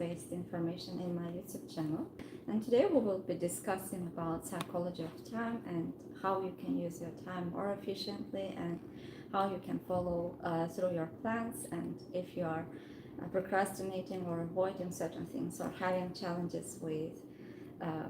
science-based information in my YouTube channel. And today we will be discussing about psychology of time and how you can use your time more efficiently and how you can follow through your plans, and if you are procrastinating or avoiding certain things or having challenges with uh,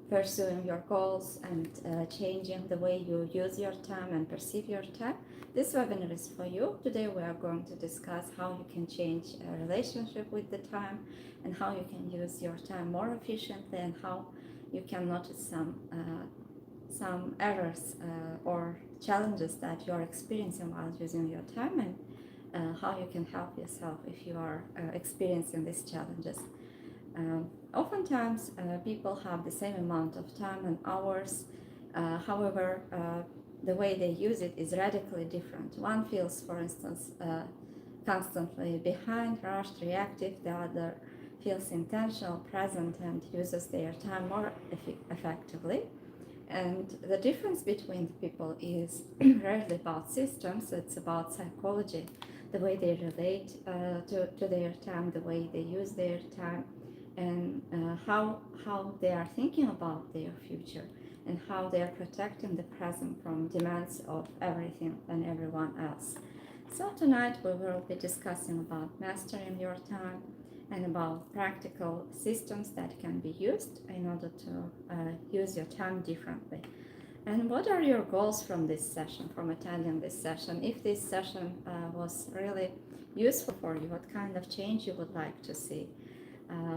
pursuing your goals and changing the way you use your time and perceive your time, this webinar is for you. Today we are going to discuss how you can change a relationship with the time and how you can use your time more efficiently and how you can notice some errors or challenges that you are experiencing while using your time, and how you can help yourself if you are experiencing these challenges. Oftentimes, people have the same amount of time and hours. However, the way they use it is radically different. One feels, for instance, constantly behind, rushed, reactive. The other feels intentional, present, and uses their time more effectively. And the difference between the people is rarely about systems, it's about psychology, the way they relate to their time, the way they use their time, and how they are thinking about their future, and how they are protecting the present from demands of everything and everyone else. So tonight we will be discussing about mastering your time and about practical systems that can be used in order to use your time differently. And what are your goals from this session, from attending this session? If this session was really useful for you, what kind of change you would like to see?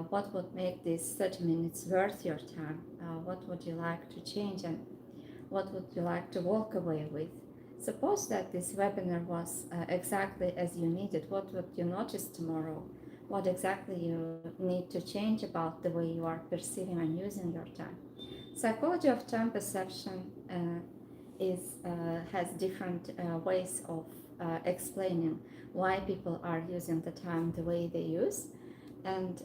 What would make these 30 minutes worth your time? What would you like to change, and what would you like to walk away with? Suppose that this webinar was exactly as you needed. What would you notice tomorrow? What exactly you need to change about the way you are perceiving and using your time? Psychology of time perception has different ways of explaining why people are using the time the way they use. And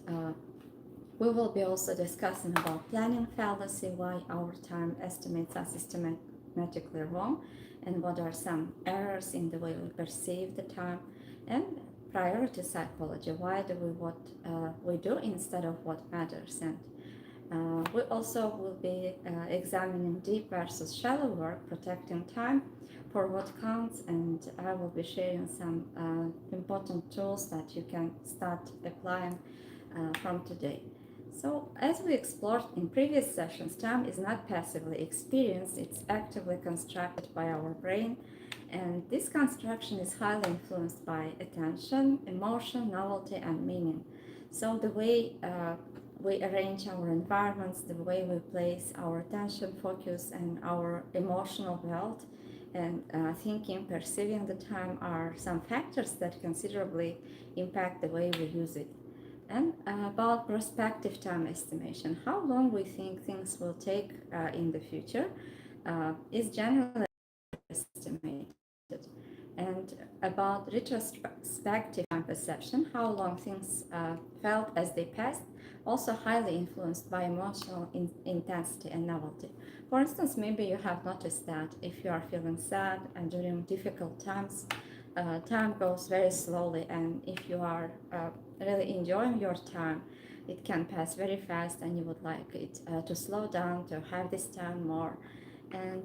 we will be also discussing about planning fallacy, why our time estimates are systematically wrong, and what are some errors in the way we perceive the time, and priority psychology, why do we what we do instead of what matters. And we also will be examining deep versus shallow work, protecting time for what counts, and I will be sharing some important tools that you can start applying from today. So, as we explored in previous sessions, time is not passively experienced, it's actively constructed by our brain, and this construction is highly influenced by attention, emotion, novelty, and meaning. So, the way we arrange our environments, the way we place our attention, focus, and our emotional wealth and thinking, perceiving the time are some factors that considerably impact the way we use it. And about prospective time estimation, how long we think things will take in the future is generally estimated. And about retrospective time perception, how long things felt as they passed, also highly influenced by emotional intensity and novelty. For instance, maybe you have noticed that if you are feeling sad and during difficult times, time goes very slowly, and if you are really enjoying your time, it can pass very fast, and you would like it to slow down, to have this time more. And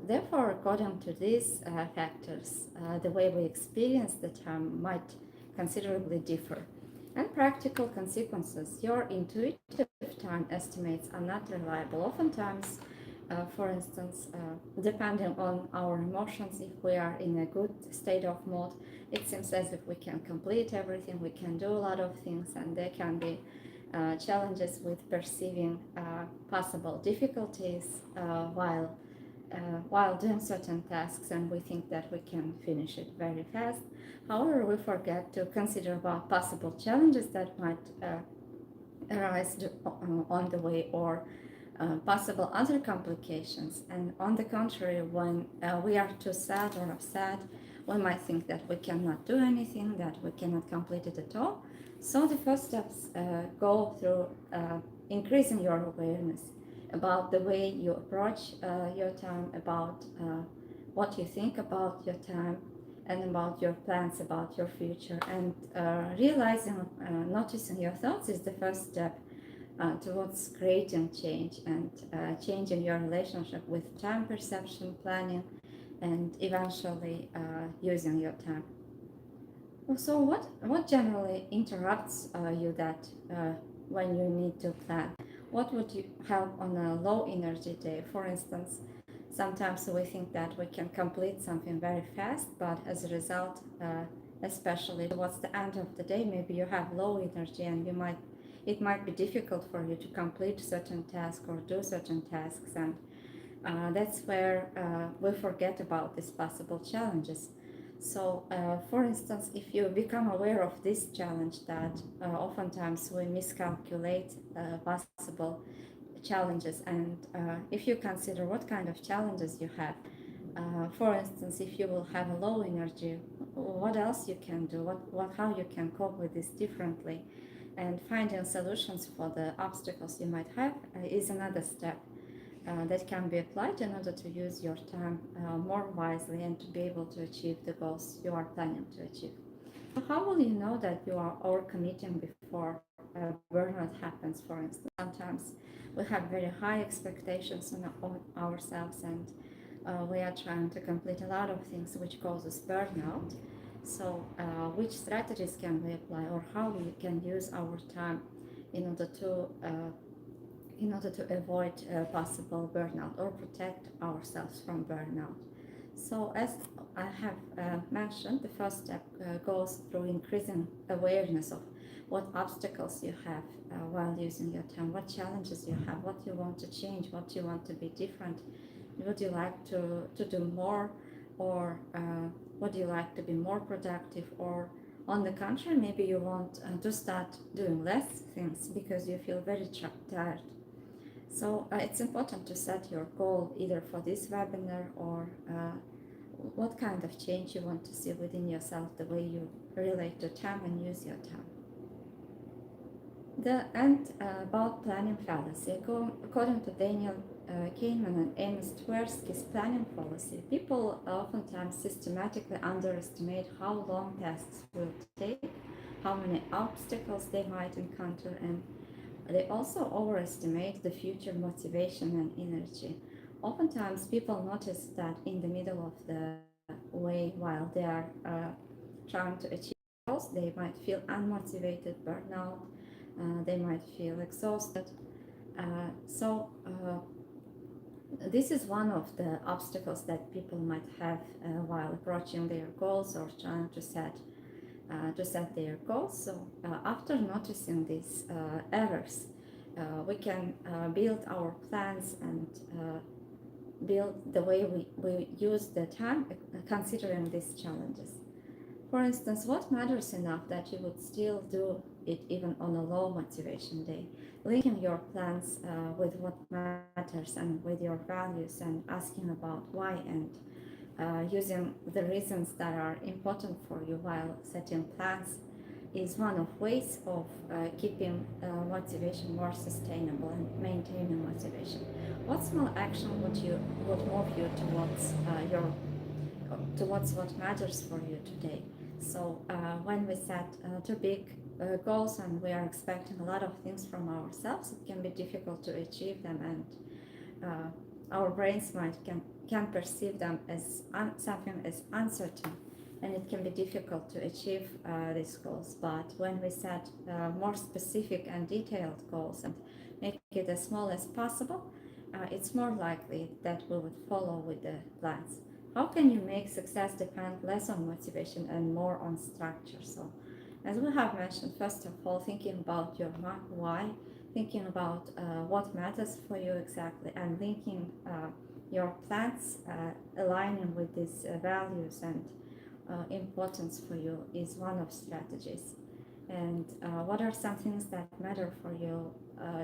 therefore, according to these factors, the way we experience the time might considerably differ. And practical consequences, your intuitive time estimates are not reliable. Oftentimes, for instance, depending on our emotions, if we are in a good state of mood, it seems as if we can complete everything, we can do a lot of things, and there can be challenges with perceiving possible difficulties while doing certain tasks, and we think that we can finish it very fast. However, we forget to consider about possible challenges that might arise on the way, or possible other complications. And on the contrary, when we are too sad or upset, we might think that we cannot do anything, that we cannot complete it at all. So the first steps go through increasing your awareness about the way you approach your time, about what you think about your time, and about your plans, about your future. And noticing your thoughts is the first step towards creating change and changing your relationship with time perception, planning, and eventually using your time. So, what generally interrupts you that when you need to plan? What would you help on a low energy day? For instance, sometimes we think that we can complete something very fast, but as a result, especially towards the end of the day, maybe you have low energy and it might be difficult for you to complete certain tasks or do certain tasks, and that's where we forget about these possible challenges. So, for instance, if you become aware of this challenge, that oftentimes we miscalculate possible challenges, and if you consider what kind of challenges you have, for instance, if you will have a low energy, what else you can do, how you can cope with this differently, and finding solutions for the obstacles you might have is another step that can be applied in order to use your time more wisely and to be able to achieve the goals you are planning to achieve. So how will you know that you are overcommitting before burnout happens, for instance? Sometimes we have very high expectations on ourselves, and we are trying to complete a lot of things which causes burnout. So which strategies can we apply, or how we can use our time in order to avoid possible burnout or protect ourselves from burnout? So, as I have mentioned, the first step goes through increasing awareness of what obstacles you have while using your time, what challenges you have, what you want to change, what you want to be different. Would you like to do more, or would you like to be more productive, or on the contrary, maybe you want to start doing less things because you feel very tired. So it's important to set your goal either for this webinar or what kind of change you want to see within yourself, the way you relate to time and use your time. About planning fallacy, according to Daniel Kahneman and Amos Tversky's planning fallacy, people oftentimes systematically underestimate how long tasks will take, how many obstacles they might encounter, and they also overestimate the future motivation and energy. Oftentimes, people notice that in the middle of the way, while they are trying to achieve goals, they might feel unmotivated, burnout, they might feel exhausted. This is one of the obstacles that people might have while approaching their goals or trying to set their goals. So after noticing these errors, we can build our plans and build the way we use the time considering these challenges. For instance, what matters enough that you would still do it even on a low motivation day? Linking your plans with what matters and with your values, and asking about why, and using the reasons that are important for you while setting plans is one of ways of keeping motivation more sustainable and maintaining motivation. What small action would move you towards what matters for you today? So when we set too big goals and we are expecting a lot of things from ourselves, it can be difficult to achieve them, and our brains can perceive them as something as uncertain, and it can be difficult to achieve these goals. But when we set more specific and detailed goals and make it as small as possible, it's more likely that we would follow with the plans. How can you make success depend less on motivation and more on structure? So, as we have mentioned, first of all, thinking about your why, thinking about what matters for you exactly, and linking your plans, aligning with these values and importance for you is one of strategies. And what are some things that matter for you,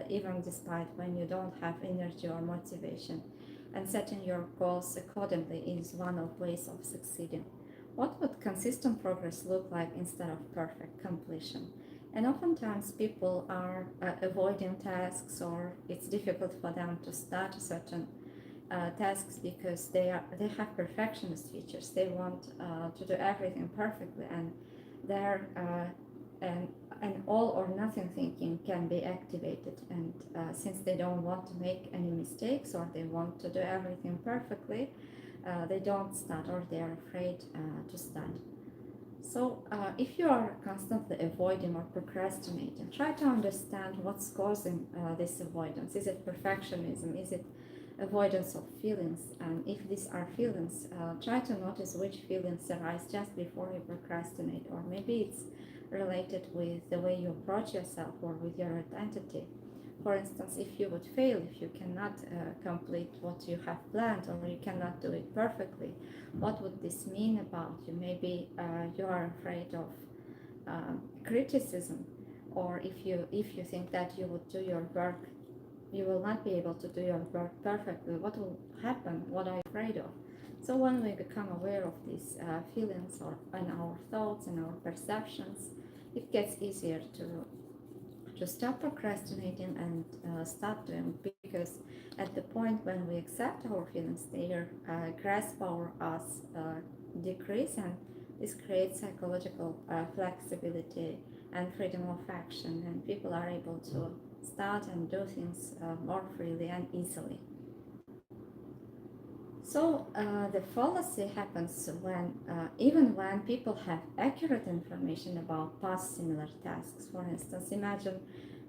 even despite when you don't have energy or motivation? And setting your goals accordingly is one of ways of succeeding. What would consistent progress look like instead of perfect completion? And oftentimes people are avoiding tasks, or it's difficult for them to start a certain tasks because they have perfectionist features. They want to do everything perfectly, and their and all or nothing thinking can be activated. And since they don't want to make any mistakes, or they want to do everything perfectly, they don't start, or they are afraid to start. So, if you are constantly avoiding or procrastinating, try to understand what's causing this avoidance. Is it perfectionism? Is it avoidance of feelings? And if these are feelings, try to notice which feelings arise just before you procrastinate, or maybe it's related with the way you approach yourself or with your identity. For instance, if you would fail, if you cannot complete what you have planned, or you cannot do it perfectly, what would this mean about you? Maybe you are afraid of criticism, or if you think that you would do your work, you will not be able to do your work perfectly. What will happen? What are you afraid of? So when we become aware of these feelings, or and our thoughts and our perceptions, it gets easier to stop procrastinating and start doing, because at the point when we accept our feelings, their grasp over us decrease, and this creates psychological flexibility and freedom of action, and people are able to start and do things more freely and easily. So the fallacy happens when, even when people have accurate information about past similar tasks. For instance, imagine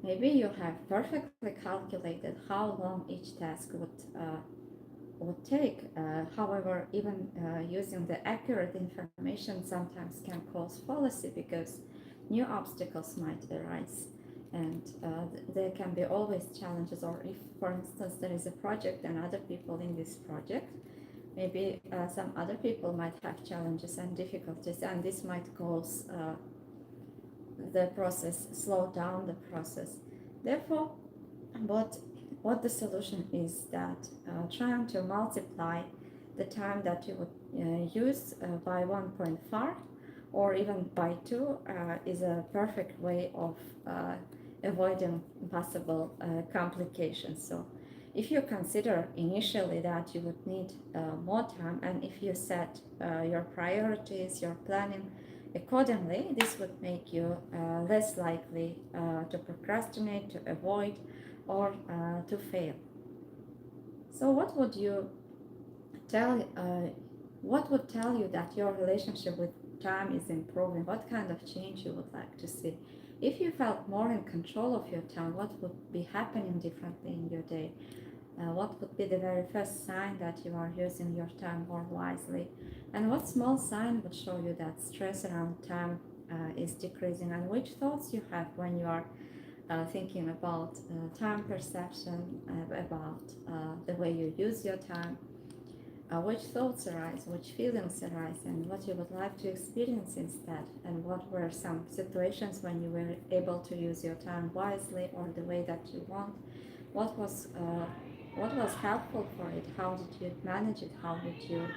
maybe you have perfectly calculated how long each task would take. However, even using the accurate information sometimes can cause fallacy, because new obstacles might arise. And there can be always challenges, or if, for instance, there is a project and other people in this project, maybe some other people might have challenges and difficulties, and this might cause the process, slow down the process. Therefore, what what the solution is that trying to multiply the time that you would use by 1.5, or even by 2, is a perfect way of avoiding possible complications. So if you consider initially that you would need more time, and if you set your priorities, your planning accordingly, this would make you less likely to procrastinate, to avoid, or to fail. So tell what would tell you that your relationship with time is improving? What kind of change you would like to see? If you felt more in control of your time, what would be happening differently in your day? What would be the very first sign that you are using your time more wisely? And what small sign would show you that stress around time is decreasing? And which thoughts you have when you are thinking about time perception, about the way you use your time, which thoughts arise, which feelings arise, and what you would like to experience instead, and what were some situations when you were able to use your time wisely or the way that you want. What was helpful for it? How did you manage it? How did you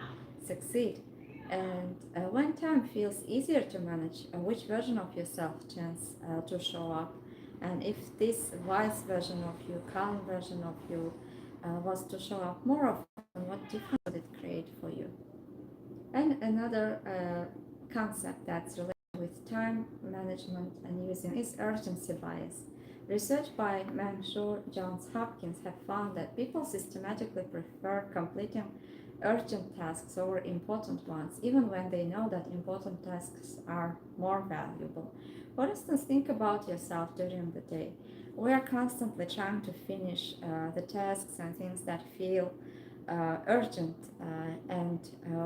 succeed? And when time feels easier to manage, which version of yourself tends to show up? And if this wise version of you, calm version of you, was to show up more often, what difference would it create for you? And another concept that's related with time management and using is urgency bias. Research by Mansour Johns Hopkins have found that people systematically prefer completing urgent tasks over important ones, even when they know that important tasks are more valuable. For instance, think about yourself during the day. We are constantly trying to finish the tasks and things that feel urgent, and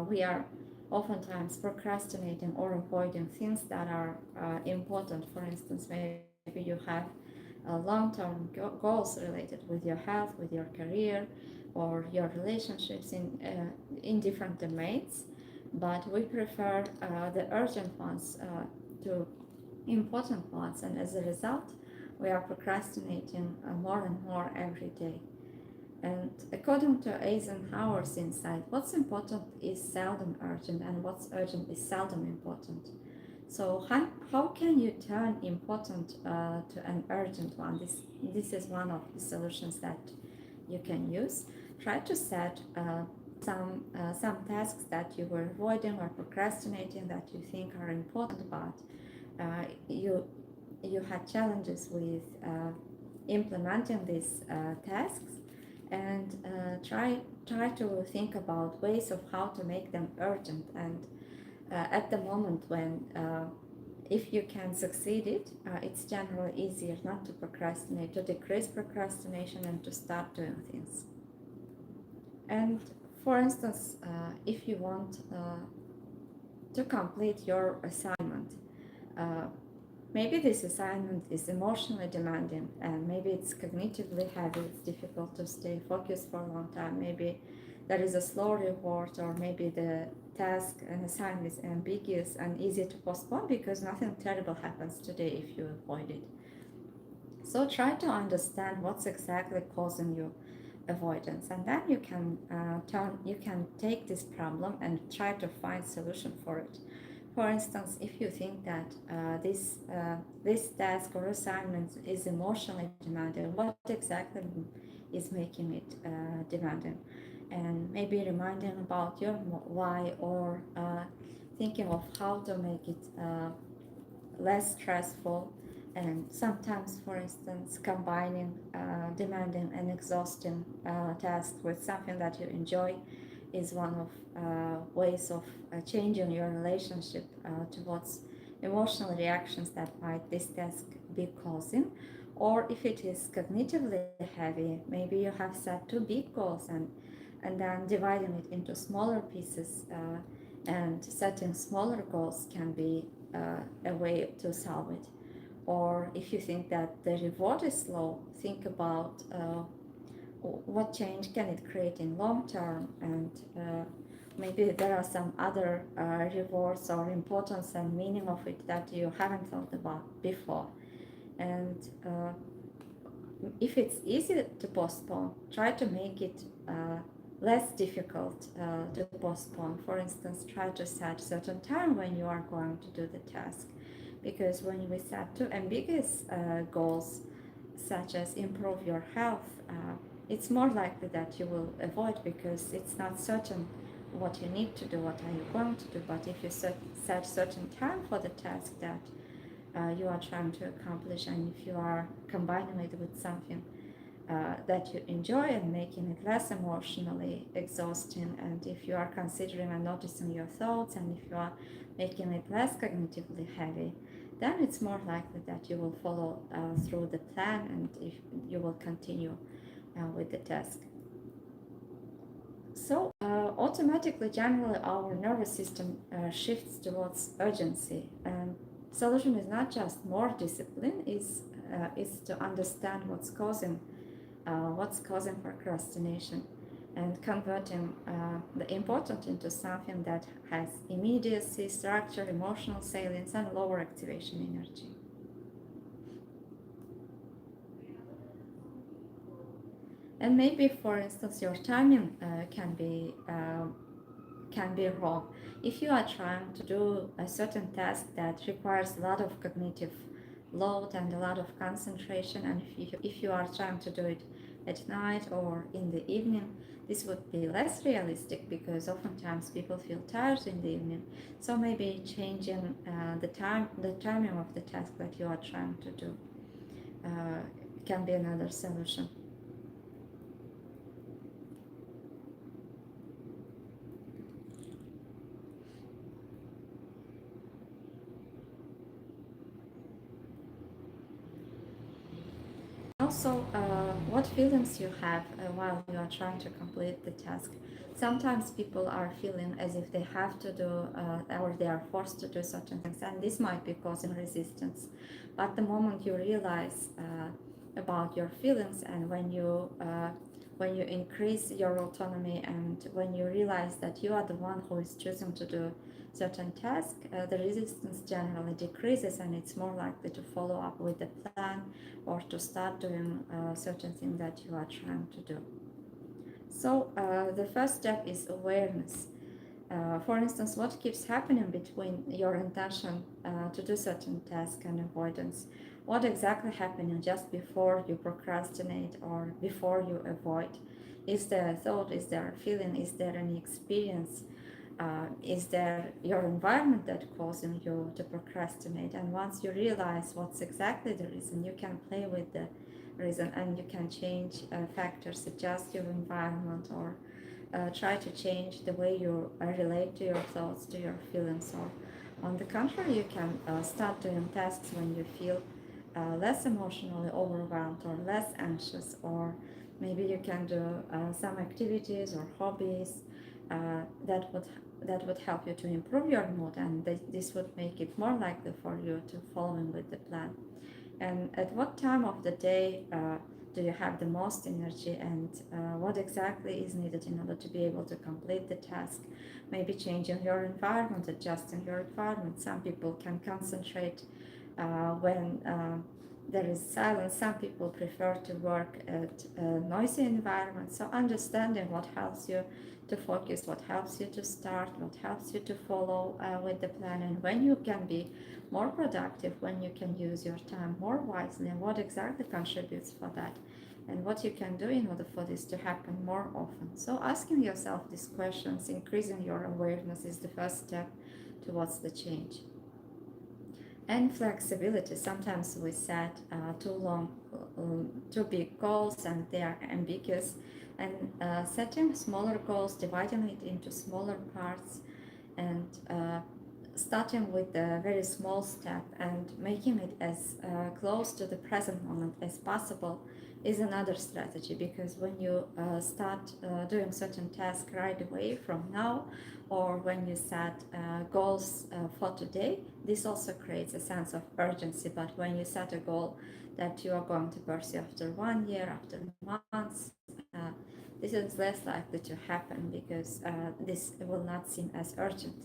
we are oftentimes procrastinating or avoiding things that are important. For instance, maybe you have long-term goals related with your health, with your career, or your relationships in different domains, but we prefer the urgent ones to important ones, and as a result, we are procrastinating more and more every day. And according to Eisenhower's insight, what's important is seldom urgent, and what's urgent is seldom important. So how can you turn important to an urgent one? This is one of the solutions that you can use. Try to set some tasks that you were avoiding or procrastinating that you think are important, but you had challenges with implementing these tasks, and try to think about ways of how to make them urgent. And at the moment when if you can succeed it, it's generally easier not to procrastinate, to decrease procrastination and to start doing things. And for instance, if you want to complete your assignment, uh, maybe this assignment is emotionally demanding, and maybe it's cognitively heavy, it's difficult to stay focused for a long time. Maybe there is a slow reward, or maybe the task and assignment is ambiguous and easy to postpone because nothing terrible happens today if you avoid it. So try to understand what's exactly causing you avoidance, and then you can take this problem and try to find solution for it. For instance, if you think that this task or assignment is emotionally demanding, what exactly is making it demanding? And maybe reminding about your why, or thinking of how to make it less stressful. And sometimes, for instance, combining demanding and exhausting tasks with something that you enjoy is one of ways of changing your relationship towards emotional reactions that might this task be causing. Or if it is cognitively heavy, maybe you have set two big goals, and then dividing it into smaller pieces, and setting smaller goals can be a way to solve it. Or if you think that the reward is low, think about what change can it create in long term, and maybe there are some other rewards or importance and meaning of it that you haven't thought about before. And if it's easy to postpone, try to make it less difficult to postpone. For instance, try to set certain time when you are going to do the task, because when we set too ambiguous goals, such as improve your health, it's more likely that you will avoid because it's not certain what you need to do, what are you going to do. But if you set certain time for the task that you are trying to accomplish, and if you are combining it with something that you enjoy and making it less emotionally exhausting, and if you are considering and noticing your thoughts, and if you are making it less cognitively heavy, then it's more likely that you will follow through the plan, and if you will continue with the task. So automatically, generally, our nervous system shifts towards urgency, and solution is not just more discipline, is to understand what's causing procrastination, and converting the important into something that has immediacy, structure, emotional salience, and lower activation energy. And maybe, for instance, your timing can be wrong. If you are trying to do a certain task that requires a lot of cognitive load and a lot of concentration, and if you are trying to do it at night or in the evening, this would be less realistic because oftentimes people feel tired in the evening. So maybe changing the timing of the task that you are trying to do uh, can be another solution. Also, what feelings you have while you are trying to complete the task. Sometimes people are feeling as if they have to do or they are forced to do certain things, and this might be causing resistance. But the moment you realize about your feelings, and when you increase your autonomy, and when you realize that you are the one who is choosing to do certain task, the resistance generally decreases, and it's more likely to follow up with the plan or to start doing certain thing that you are trying to do. So the first step is awareness. For instance, what keeps happening between your intention to do certain task and avoidance? What exactly happening just before you procrastinate or before you avoid? Is there a thought? Is there a feeling? Is there any experience? Is there your environment that causing you to procrastinate? And once you realize what's exactly the reason, you can play with the reason, and you can change factors, adjust your environment, or try to change the way you relate to your thoughts, to your feelings. Or on the contrary, you can start doing tasks when you feel less emotionally overwhelmed or less anxious, or maybe you can do some activities or hobbies that would help you to improve your mood, and this would make it more likely for you to follow in with the plan. And at what time of the day do you have the most energy, and what exactly is needed in order to be able to complete the task? Maybe changing your environment, adjusting your environment. Some people can concentrate when there is silence. Some people prefer to work at a noisy environment. So understanding what helps you to focus, what helps you to start, what helps you to follow with the plan, and when you can be more productive, when you can use your time more wisely, and what exactly contributes for that, and what you can do in order for this to happen more often. So asking yourself these questions, increasing your awareness, is the first step towards the change. And flexibility. Sometimes we set too big goals, and they are ambiguous. And setting smaller goals, dividing it into smaller parts, and starting with a very small step and making it as close to the present moment as possible is another strategy, because when you start doing certain tasks right away from now, or when you set goals for today, this also creates a sense of urgency. But when you set a goal that you are going to pursue after 1 year, after months, this is less likely to happen, because this will not seem as urgent.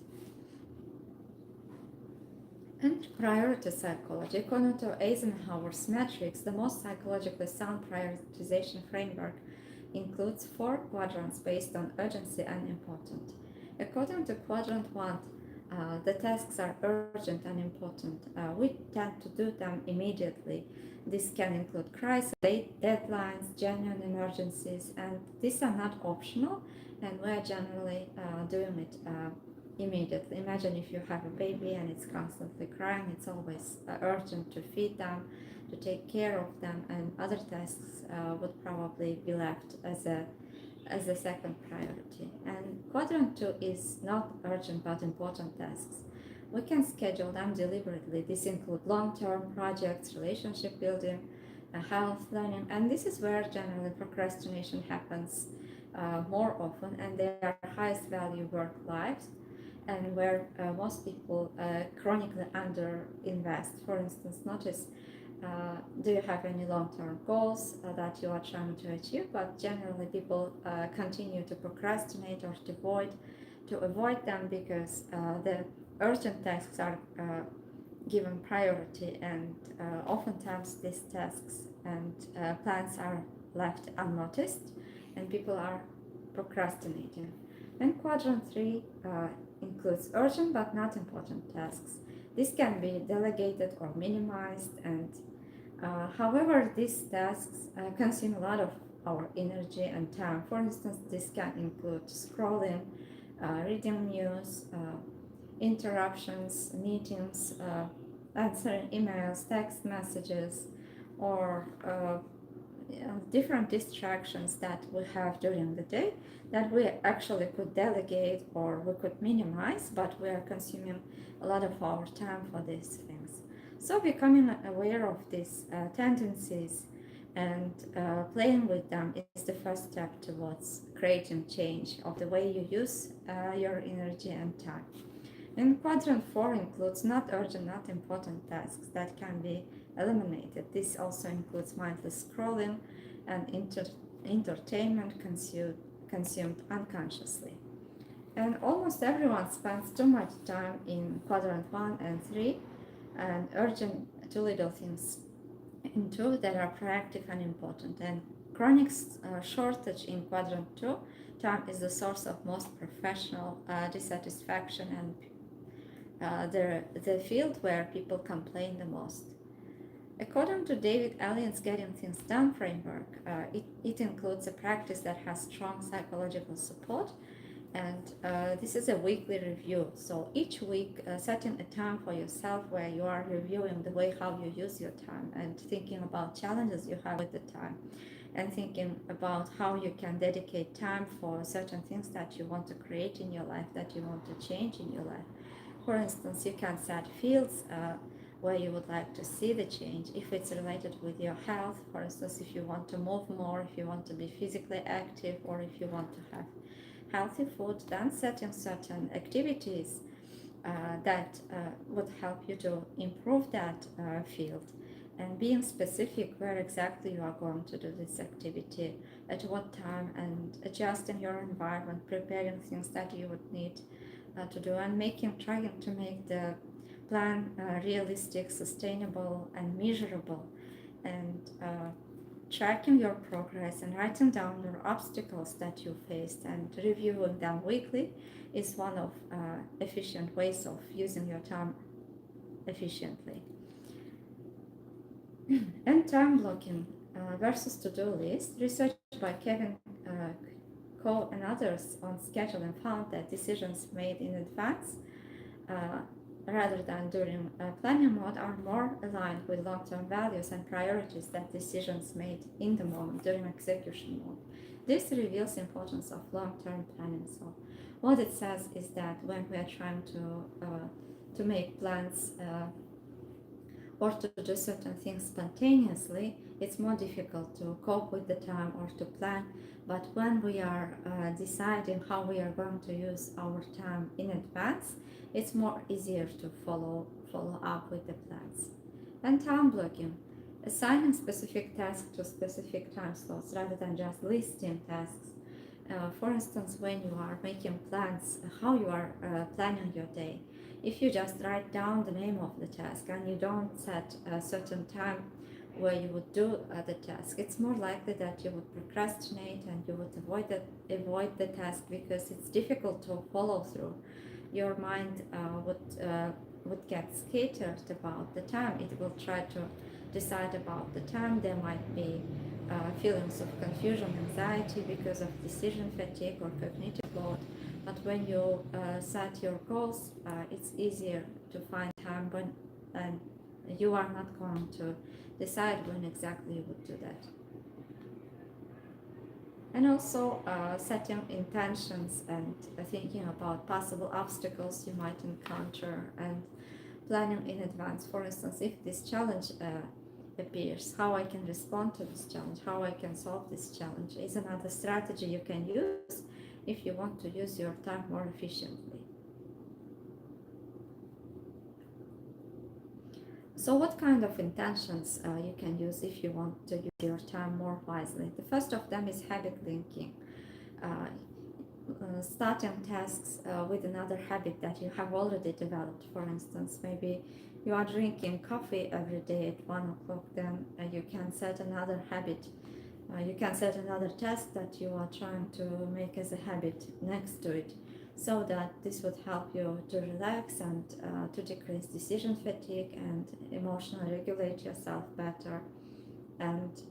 And priority psychology. According to Eisenhower's metrics, the most psychologically sound prioritization framework includes 4 quadrants based on urgency and important. According to quadrant 1, the tasks are urgent and important. We tend to do them immediately. This can include crises, deadlines, genuine emergencies, and these are not optional, and we are generally doing it immediately. Imagine if you have a baby and it's constantly crying, it's always urgent to feed them, to take care of them, and other tasks would probably be left as a second priority. And quadrant 2 is not urgent but important tasks. We can schedule them deliberately. This includes long-term projects, relationship building, health, learning, and this is where generally procrastination happens more often, and they are highest value work lives, and where most people chronically underinvest. For instance, notice, do you have any long-term goals that you are trying to achieve? But generally, people continue to procrastinate or to avoid them, because the urgent tasks are given priority, and oftentimes these tasks and plans are left unnoticed, and people are procrastinating. And quadrant 3 includes urgent but not important tasks. This can be delegated or minimized, and however, these tasks consume a lot of our energy and time. For instance, this can include scrolling, reading news, interruptions, meetings, answering emails, text messages, or different distractions that we have during the day that we actually could delegate or we could minimize, but we are consuming a lot of our time for these things. So becoming aware of these tendencies and playing with them is the first step towards creating change of the way you use your energy and time. And quadrant 4 includes not urgent, not important tasks that can be eliminated. This also includes mindless scrolling and entertainment consumed unconsciously. And almost everyone spends too much time in quadrant 1 and 3, and urgent too little things in 2 that are proactive and important. And chronic shortage in quadrant 2 time is the source of most professional dissatisfaction, and the field where people complain the most. According to David Allen's Getting Things Done framework, it includes a practice that has strong psychological support, and this is a weekly review. So each week, setting a time for yourself where you are reviewing the way how you use your time and thinking about challenges you have with the time, and thinking about how you can dedicate time for certain things that you want to create in your life, that you want to change in your life. For instance, you can set fields where you would like to see the change. If it's related with your health, for instance, if you want to move more, if you want to be physically active, or if you want to have healthy food, then setting certain activities that would help you to improve that field, and being specific where exactly you are going to do this activity, at what time, and adjusting your environment, preparing things that you would need to do, and trying to make the plan realistic, sustainable, and measurable, and tracking your progress and writing down your obstacles that you faced and reviewing them weekly is one of efficient ways of using your time efficiently. And time blocking versus to-do list. Research by Kevin Coe and others on scheduling found that decisions made in advance uh, rather than during planning mode are more aligned with long-term values and priorities than decisions made in the moment during execution mode. This reveals the importance of long-term planning. So what it says is that when we are trying to make plans or to do certain things spontaneously, it's more difficult to cope with the time or to plan. But when we are deciding how we are going to use our time in advance, it's more easier to follow up with the plans. And time blocking, assigning specific tasks to specific time slots rather than just listing tasks. For instance, when you are making plans, how you are planning your day, if you just write down the name of the task and you don't set a certain time where you would do the task, it's more likely that you would procrastinate and you would avoid the task because it's difficult to follow through. Your mind would get scattered about the time. It will try to decide about the time. There might be feelings of confusion, anxiety because of decision fatigue or cognitive load. But when you set your goals, it's easier to find time when and you are not going to decide when exactly you would do that. And also setting intentions and thinking about possible obstacles you might encounter and planning in advance. For instance, if this challenge appears, how I can respond to this challenge, how I can solve this challenge is another strategy you can use if you want to use your time more efficiently. So what kind of intentions you can use if you want to use your time more wisely? The first of them is habit linking. Starting tasks with another habit that you have already developed. For instance, maybe you are drinking coffee every day at 1 o'clock, then you can set another habit. You can set another task that you are trying to make as a habit next to it, so that this would help you to relax and to decrease decision fatigue and emotionally regulate yourself better, and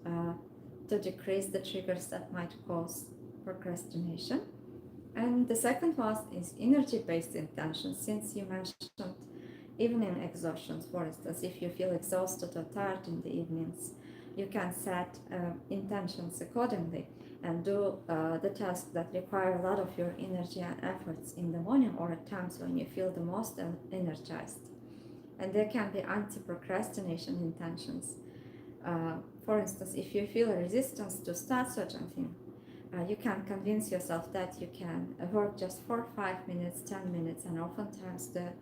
to decrease the triggers that might cause procrastination. And the second one is energy-based intention. Since you mentioned evening exhaustions, for instance, if you feel exhausted or tired in the evenings, you can set intentions accordingly and do the tasks that require a lot of your energy and efforts in the morning or at times when you feel the most energized. And there can be anti-procrastination intentions. For instance, if you feel a resistance to start certain thing, you can convince yourself that you can work just for 5 minutes, 10 minutes, and oftentimes the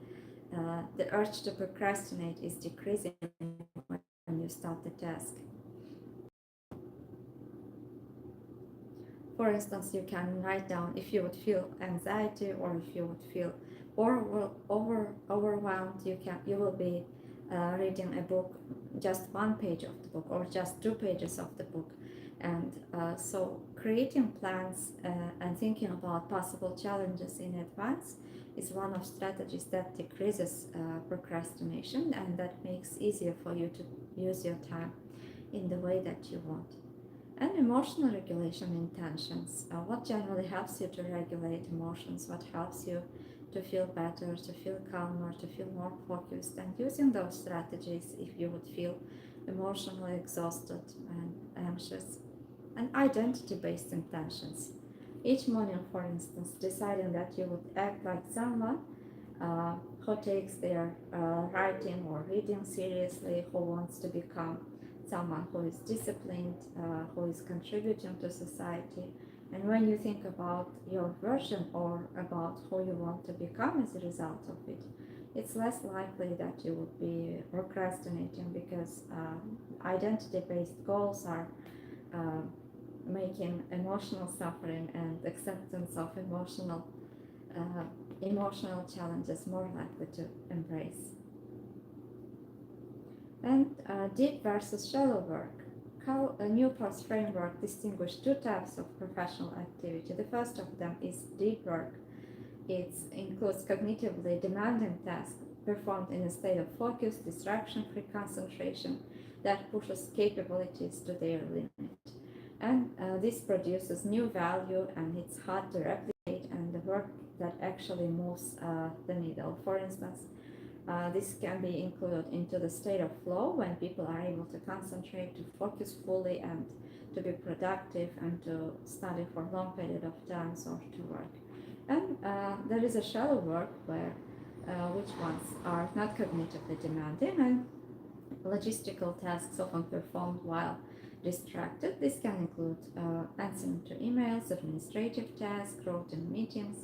urge to procrastinate is decreasing when you start the task. For instance, you can write down if you would feel anxiety or if you would feel overwhelmed. You will be reading a book, just one page of the book or just 2 pages of the book. And so creating plans and thinking about possible challenges in advance is one of strategies that decreases procrastination and that makes easier for you use your time in the way that you want. And emotional regulation intentions. What generally helps you to regulate emotions? What helps you to feel better, to feel calmer, to feel more focused? And using those strategies if you would feel emotionally exhausted and anxious. And identity-based intentions. Each morning, for instance, deciding that you would act like someone uh, who takes their writing or reading seriously, who wants to become someone who is disciplined, who is contributing to society. And when you think about your version or about who you want to become as a result of it, it's less likely that you would be procrastinating because identity-based goals are uh, making emotional suffering and acceptance of uh, emotional challenges more likely to embrace. And deep versus shallow work. How Newport's framework distinguishes two types of professional activity. The first of them is deep work. It includes cognitively demanding tasks performed in a state of focus, distraction-free concentration that pushes capabilities to their limit. And this produces new value and it's hard to replicate and the work that actually moves the needle. For instance, this can be included into the state of flow when people are able to concentrate, to focus fully and to be productive and to study for a long period of times or to work. And there is a shallow work where which ones are not cognitively demanding and logistical tasks often performed while distracted. This can include answering to emails, administrative tasks, routine meetings.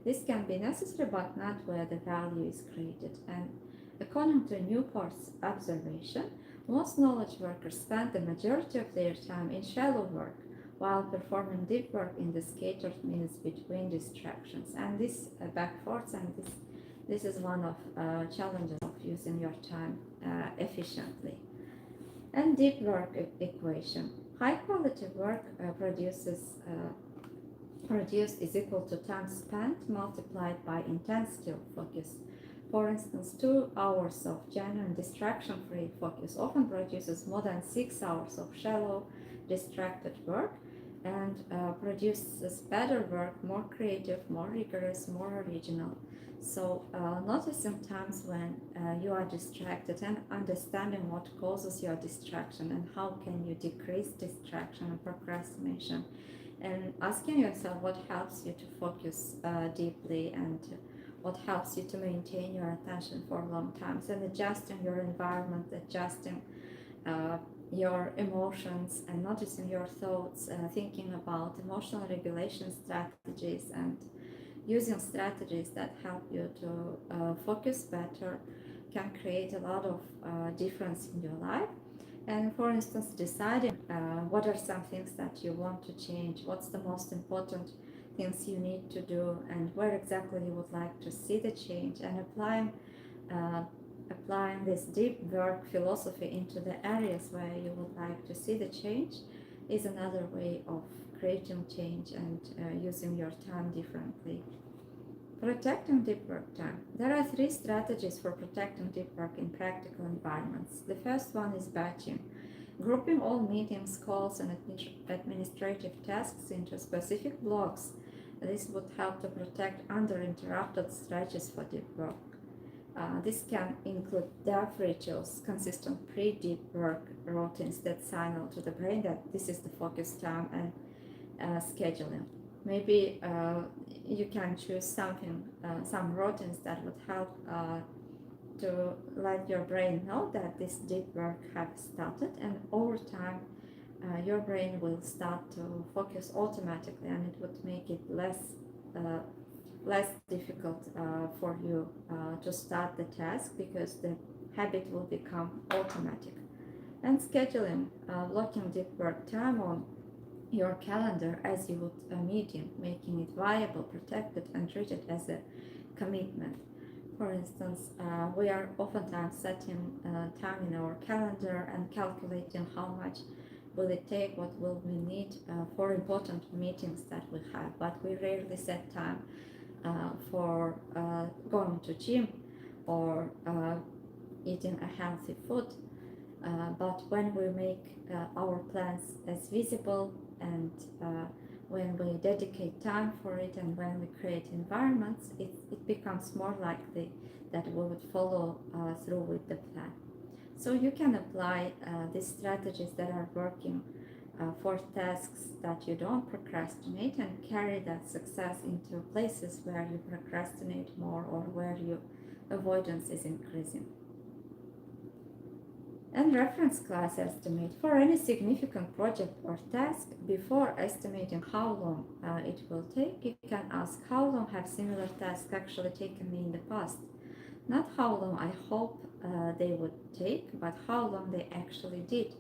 This can be necessary but not where the value is created. And according to Newport's observation, most knowledge workers spend the majority of their time in shallow work while performing deep work in the scattered minutes between distractions. And this backwards and this is one of challenges of using your time efficiently. And deep work equation. High quality work produced is equal to time spent multiplied by intensity of focus. For instance, 2 hours of genuine distraction-free focus often produces more than 6 hours of shallow, distracted work and produces better work, more creative, more rigorous, more original. So noticing times when you are distracted and understanding what causes your distraction and how can you decrease distraction and procrastination, and asking yourself what helps you to focus deeply and what helps you to maintain your attention for long times, and adjusting your environment, adjusting uh, your emotions and noticing your thoughts, thinking about emotional regulation strategies and using strategies that help you to focus better can create a lot of difference in your life. And for instance, deciding what are some things that you want to change, what's the most important things you need to do, and where exactly you would like to see the change, and uh, applying this deep work philosophy into the areas where you would like to see the change is another way of creating change and using your time differently. Protecting deep work time. There are 3 strategies for protecting deep work in practical environments. The first one is batching, grouping all meetings, calls, and administrative tasks into specific blocks. This would help to protect uninterrupted stretches for deep work. This can include dev rituals, consistent pre-deep work routines that signal to the brain that this is the focus time, and scheduling. Maybe you can choose some routines that would help to let your brain know that this deep work has started, and over time your brain will start to focus automatically, and it would make it uh, less difficult for you to start the task because the habit will become automatic. And scheduling, blocking deep work time on your calendar as you would a meeting, making it viable, protected, and treated as a commitment. For instance, we are oftentimes setting time in our calendar and calculating how much will it take, what will we need for important meetings that we have, but we rarely set time for going to gym or eating a healthy food. But when we make our plans as visible, and when we dedicate time for it, and when we create environments, it becomes more likely that we would follow through with the plan. So you can apply these strategies that are working for tasks that you don't procrastinate, and carry that success into places where you procrastinate more, or where your avoidance is increasing. And reference class estimate for any significant project or task. Before estimating how long it will take, you can ask, how long have similar tasks actually taken me in the past? Not how long I hope they would take, but how long they actually did.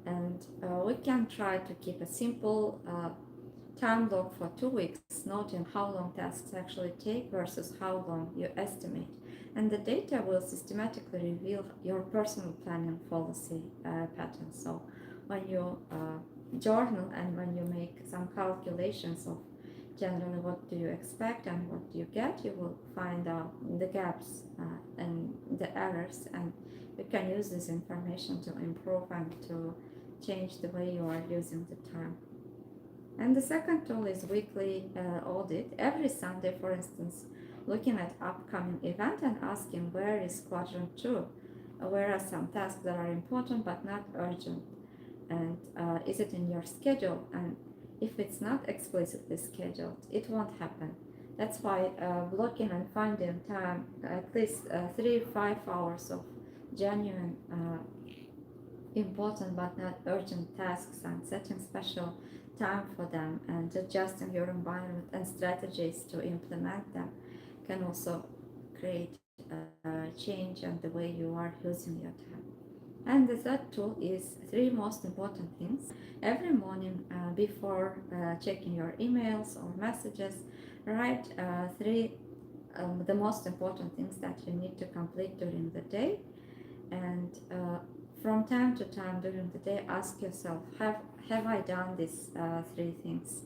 And we can try to keep a simple time log for 2 weeks, noting how long tasks actually take versus how long you estimate. And the data will systematically reveal your personal planning policy patterns. So when you journal, and when you make some calculations of generally what do you expect and what do you get, you will find out the gaps and the errors, and you can use this information to improve and to change the way you are using the time. And the second tool is weekly audit. Every Sunday, for instance, looking at upcoming event and asking, where is quadrant 2? Where are some tasks that are important but not urgent? And is it in your schedule? And if it's not explicitly scheduled, it won't happen. That's why blocking and finding time, at least 3 to 5 hours of genuine important but not urgent tasks, and setting special time for them, and adjusting your environment and strategies to implement them, can also create change in the way you are using your time. And the third tool is 3 most important things. Every morning before checking your emails or messages, write three the most important things that you need to complete during the day. And from time to time during the day, ask yourself, have I done these 3 things?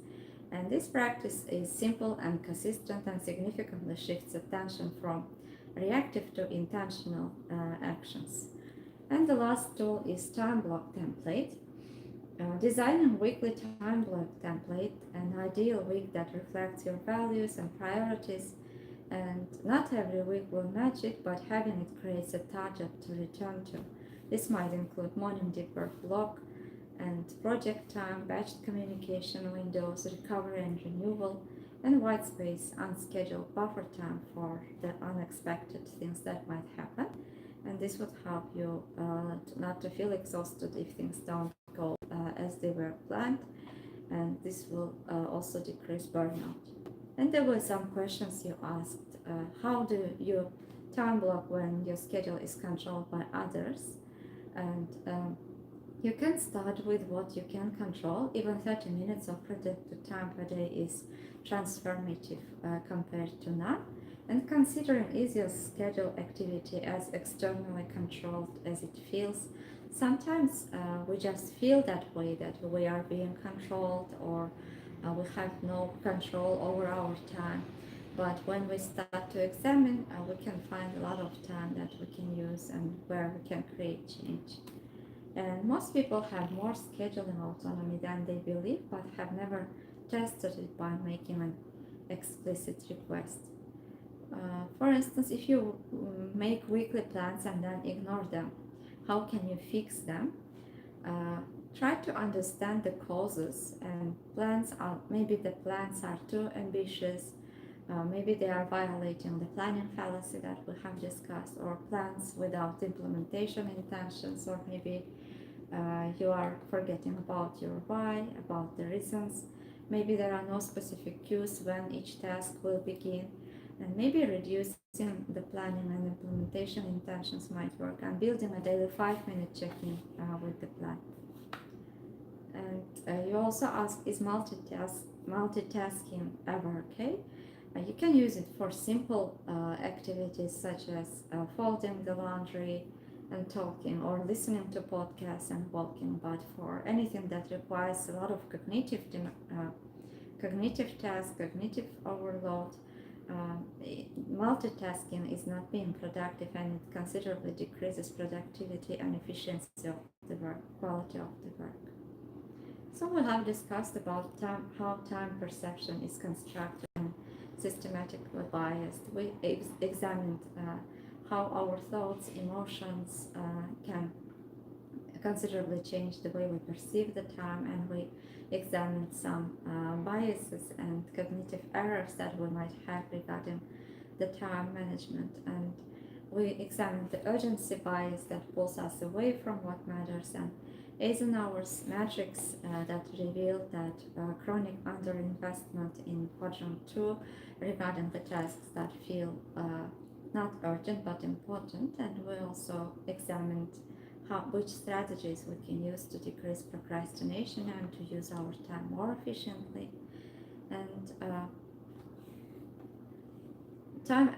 And this practice is simple and consistent, and significantly shifts attention from reactive to intentional actions. And the last tool is time block template. Designing weekly time block template, an ideal week that reflects your values and priorities. And not every week will match it, but having it creates a target to return to. This might include morning deep work block, and project time, batched communication windows, recovery and renewal, and white space, unscheduled buffer time for the unexpected things that might happen. And this would help you not to feel exhausted if things don't go as they were planned, and this will also decrease burnout. And there were some questions you asked. How do you time block when your schedule is controlled by others? And you can start with what you can control. Even 30 minutes of productive time per day is transformative compared to none. And consider an easier schedule activity as externally controlled as it feels. Sometimes we just feel that way, that we are being controlled, or we have no control over our time. But when we start to examine, we can find a lot of time that we can use and where we can create change. And most people have more scheduling autonomy than they believe, but have never tested it by making an explicit request. For instance, if you make weekly plans and then ignore them, how can you fix them? Try to understand the causes, and maybe the plans are too ambitious, maybe they are violating the planning fallacy that we have discussed, or plans without implementation intentions, or maybe you are forgetting about your why, about the reasons. Maybe there are no specific cues when each task will begin, and maybe reducing the planning and implementation intentions might work, and building a daily 5-minute check-in with the plan. And you also ask, is multitasking ever okay? You can use it for simple activities such as folding the laundry and talking, or listening to podcasts and walking. But for anything that requires a lot of cognitive task, cognitive overload, multitasking is not being productive, and it considerably decreases productivity and efficiency of the work, quality of the work. So we have discussed about time, how time perception is constructed and systematically biased. We examined how our thoughts, emotions can considerably change the way we perceive the time, and we examined some biases and cognitive errors that we might have regarding the time management. And we examined the urgency bias that pulls us away from what matters, and Eisenhower's matrix that revealed that chronic underinvestment in quadrant 2 regarding the tasks that feel not urgent but important. And we also examined which strategies we can use to decrease procrastination and to use our time more efficiently. And time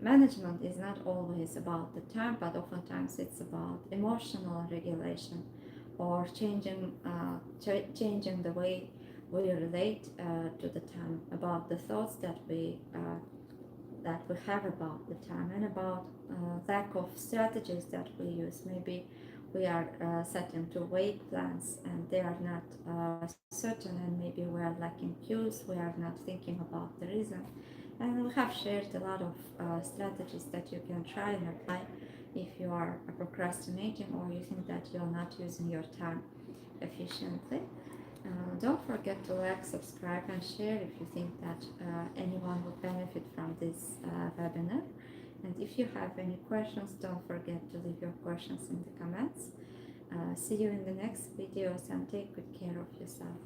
management is not always about the time, but oftentimes it's about emotional regulation or changing the way we relate to the time, about the thoughts that we have about the time, and about lack of strategies that we use. Maybe we are setting to wait plans and they are not certain, and maybe we are lacking cues, we are not thinking about the reason. And we have shared a lot of strategies that you can try and apply if you are procrastinating or you think that you're not using your time efficiently. Don't forget to like, subscribe, and share if you think that anyone would benefit from this webinar. And if you have any questions, don't forget to leave your questions in the comments. See you in the next videos, and take good care of yourself.